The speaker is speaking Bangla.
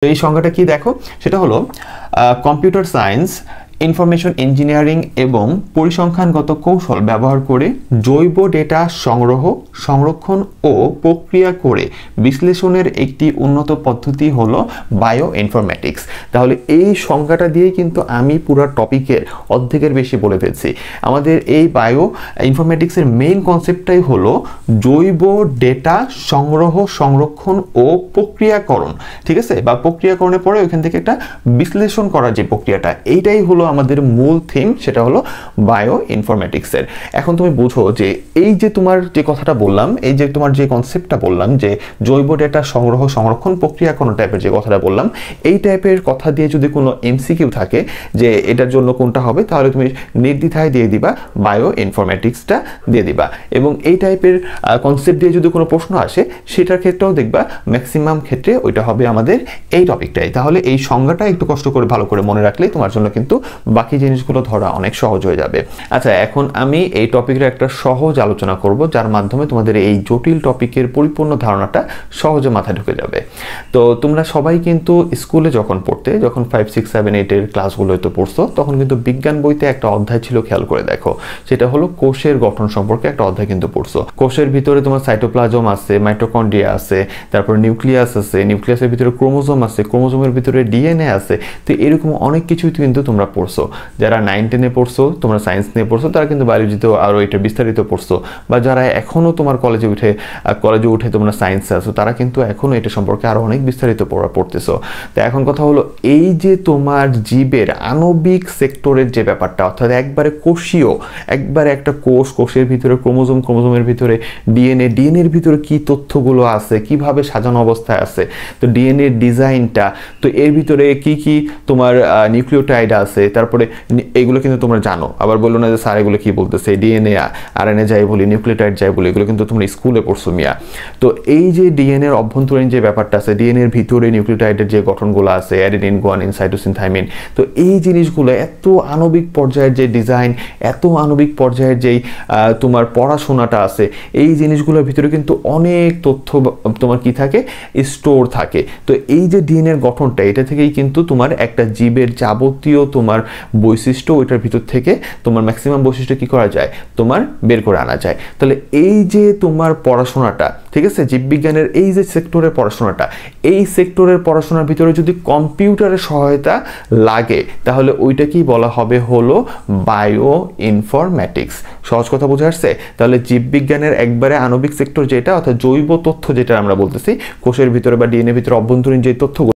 এই সংজ্ঞাটা কি দেখো, সেটা হলো কম্পিউটার সায়েন্স, ইনফরমেশন ইঞ্জিনিয়ারিং এবং পরিসংখ্যানগত কৌশল ব্যবহার করে জৈব ডেটা সংগ্রহ, সংরক্ষণ ও প্রক্রিয়া করে বিশ্লেষণের একটি উন্নত পদ্ধতি হলো বায়ো ইনফরমেটিক্স। তাহলে এই সংজ্ঞাটা দিয়েই কিন্তু আমি পুরো টপিকের অর্ধেকের বেশি বলে ফেলছি। আমাদের এই বায়ো ইনফরমেটিক্সের মেইন কনসেপ্টটাই হলো জৈব ডেটা সংগ্রহ, সংরক্ষণ ও প্রক্রিয়াকরণ, ঠিক আছে, বা প্রক্রিয়াকরণের পরে ওইখান থেকে একটা বিশ্লেষণ করার যে প্রক্রিয়াটা, এইটাই হলো আমাদের মূল থিম, সেটা হলো বায়ো ইনফরমেটিক্সের। এখন তুমি বুঝো যে এই যে তোমার যে কথাটা বললাম, এই যে তোমার যে কনসেপ্টটা বললাম যে জৈব ডেটা সংগ্রহ, সংরক্ষণ, প্রক্রিয়াকরণ টাইপের যে কথাটা বললাম, এই টাইপের কথা দিয়ে যদি কোনো এমসিকিউ থাকে যে এটার জন্য কোনটা হবে, তাহলে তুমি নির্দ্বিধায় দিয়ে দিবা বায়ো ইনফরমেটিক্সটা দিয়ে দিবা। এবং এই টাইপের কনসেপ্ট দিয়ে যদি কোনো প্রশ্ন আসে, সেটার ক্ষেত্রেও দেখবা ম্যাক্সিমাম ক্ষেত্রে ওইটা হবে আমাদের এই টপিকটাই। তাহলে এই সংজ্ঞাটা একটু কষ্ট করে ভালো করে মনে রাখলেই তোমার জন্য কিন্তু বাকি জিনিসগুলো ধরা অনেক সহজ হয়ে যাবে। আচ্ছা, এখন আমি এই টপিকের একটা সহজ আলোচনা করব, যার মাধ্যমে তোমাদের এই জটিল টপিকের পরিপূর্ণ ধারণাটা সহজে মাথায় ঢুকে যাবে। তো তোমরা সবাই কিন্তু স্কুলে যখন 5, 6, 7, 8 এর ক্লাসগুলোতে পড়ছো, তখন কিন্তু বিজ্ঞান বইতে একটা অধ্যায় ছিল, খেয়াল করে দেখো, সেটা হলো কোষের গঠন সম্পর্কে একটা অধ্যায় কিন্তু পড়ছো। কোষের ভিতরে তোমার সাইটোপ্লাজম আছে, মাইটোকন্ড্রিয়া আছে, তারপর নিউক্লিয়াস আছে, নিউক্লিয়াসের ভিতরে ক্রোমোজোম আছে, ক্রোমোজোমের ভিতরে ডিএনএ আছে। তো এরকম অনেক কিছুই কিন্তু তোমরা পড়ছো। যারা 9-10 এ পড়ছো, তোমরা সায়েন্স নিয়ে পড়ছো, তারা কিন্তু বায়োলজিতেও আরও এটা বিস্তারিত পড়ছো। বা যারা এখনও তোমার কলেজে উঠে তোমরা সায়েন্সে আছো, তারা কিন্তু এখনও এটা সম্পর্কে আরও অনেক বিস্তারিত পড়তেছো। তো এখন কথা হলো, এই যে তোমার জীবের আণবিক সেক্টরের যে ব্যাপারটা, অর্থাৎ একবারে কোষীয়, একবারে একটা কোষের ভিতরে ক্রোমোজোম, ক্রোমোজোমের ভিতরে ডিএনএর ভিতরে কি তথ্যগুলো আছে, কিভাবে সাজানো অবস্থায় আছে, তো ডিএনএর ডিজাইনটা, তো এর ভিতরে কি কি তোমার নিউক্লিওটাইড আছে, তারপরে এগুলো কিন্তু তোমরা জানো। আবার বললো না যে স্যার এগুলো কি বলতেছে, ডিএনএ আরএনএ যাই বলি, নিউক্লিওটাইড যাই বলি, এগুলো কিন্তু তোমরা স্কুলে পড়ছো মিয়া। তো এই যে ডিএনএর অভ্যন্তরীণ যে ব্যাপারটা আছে, ডিএনএর ভিতরে নিউক্লিওটাইডের যে গঠনগুলো আছে, অ্যাডেনিন, গুয়ানিন, সাইটোসিন, থাইমিন, তো এই জিনিসগুলো এত আণবিক পর্যায়ের যে ডিজাইন, এত আণবিক পর্যায়ের যেই তোমার পড়াশোনাটা আছে, এই জিনিসগুলোর ভিতরে কিন্তু অনেক তথ্য তোমার কি থাকে, স্টোর থাকে। তো এই যে ডিএনএর গঠনটা, এটা থেকেই কিন্তু তোমার একটা জীবের যাবতীয় তোমার বৈশিষ্ট্য, ওইটার ভিতর থেকে তোমার ম্যাক্সিমাম বৈশিষ্ট্য কি করা যায়, তোমার বের করে আনা যায়। তাহলে এই যে তোমার পড়াশোনাটা, ঠিক আছে, জীববিজ্ঞানের এই যে সেক্টরের পড়াশোনাটা, এই সেক্টরের পড়াশোনার ভিতরে যদি কম্পিউটারের সহায়তা লাগে, তাহলে ওইটাকেই বলা হবে হলো বায়ো ইনফরমেটিক্স। সহজ কথা বুঝে আসছে? তাহলে জীববিজ্ঞানের একবারে আণবিক সেক্টর যেটা, অর্থাৎ জৈব তথ্য যেটা আমরা বলতেছি, কোষের ভিতরে বা ডিএনএর ভিতরে অভ্যন্তরীণ যে তথ্যগুলো,